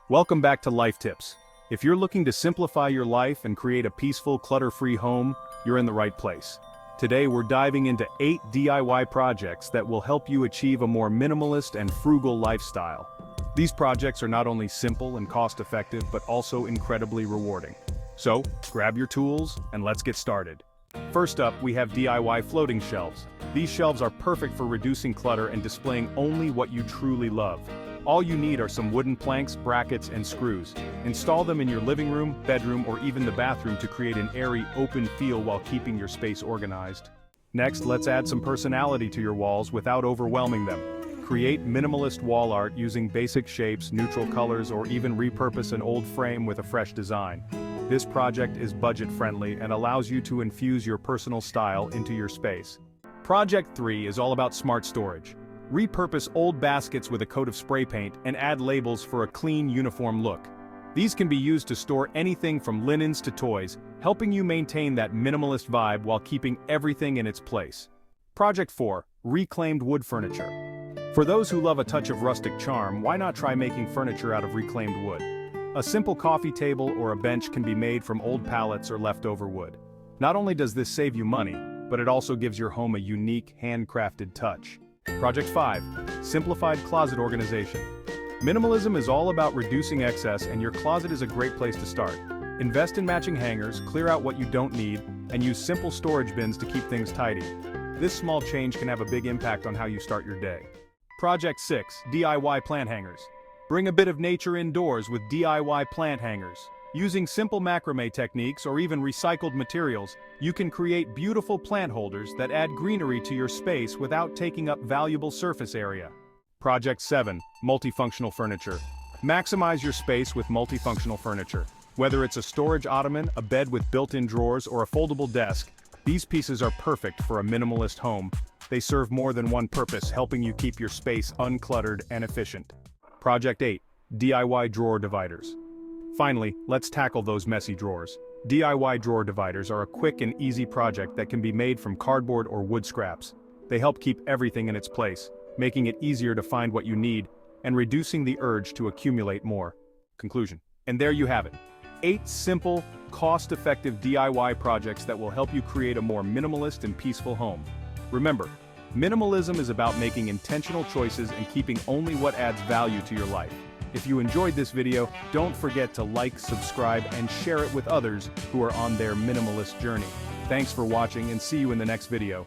Welcome back to Life Tips. If you're looking to simplify your life and create a peaceful, clutter-free home, you're in the right place. Today we're diving into 8 DIY projects that will help you achieve a more minimalist and frugal lifestyle. These projects are not only simple and cost-effective, but also incredibly rewarding. So, grab your tools and let's get started. First up, we have DIY floating shelves. These shelves are perfect for reducing clutter and displaying only what you truly love. All you need are some wooden planks, brackets, and screws. Install them in your living room, bedroom, or even the bathroom to create an airy, open feel while keeping your space organized. Next, let's add some personality to your walls without overwhelming them. Create minimalist wall art using basic shapes, neutral colors, or even repurpose an old frame with a fresh design. This project is budget-friendly and allows you to infuse your personal style into your space. Project 3 is all about smart storage. Repurpose old baskets with a coat of spray paint and add labels for a clean, uniform look. These can be used to store anything from linens to toys, helping you maintain that minimalist vibe while keeping everything in its place. Project 4, reclaimed wood furniture. For those who love a touch of rustic charm, why not try making furniture out of reclaimed wood? A simple coffee table or a bench can be made from old pallets or leftover wood. Not only does this save you money, but it also gives your home a unique, handcrafted touch. Project 5, simplified closet organization. Minimalism is all about reducing excess, and your closet is a great place to start. Invest in matching hangers, clear out what you don't need, and use simple storage bins to keep things tidy. This small change can have a big impact on how you start your day. Project 6, DIY plant hangers. Bring a bit of nature indoors with DIY plant hangers. Using simple macrame techniques or even recycled materials, you can create beautiful plant holders that add greenery to your space without taking up valuable surface area. Project 7, multifunctional furniture. Maximize your space with multifunctional furniture. Whether it's a storage ottoman, a bed with built-in drawers, or a foldable desk, these pieces are perfect for a minimalist home. They serve more than one purpose, helping you keep your space uncluttered and efficient. Project 8, DIY drawer dividers. Finally, let's tackle those messy drawers. DIY drawer dividers are a quick and easy project that can be made from cardboard or wood scraps. They help keep everything in its place, making it easier to find what you need, and reducing the urge to accumulate more. Conclusion. And there you have it. 8 simple, cost-effective DIY projects that will help you create a more minimalist and peaceful home. Remember, minimalism is about making intentional choices and keeping only what adds value to your life. If you enjoyed this video, don't forget to like, subscribe, and share it with others who are on their minimalist journey. Thanks for watching and see you in the next video.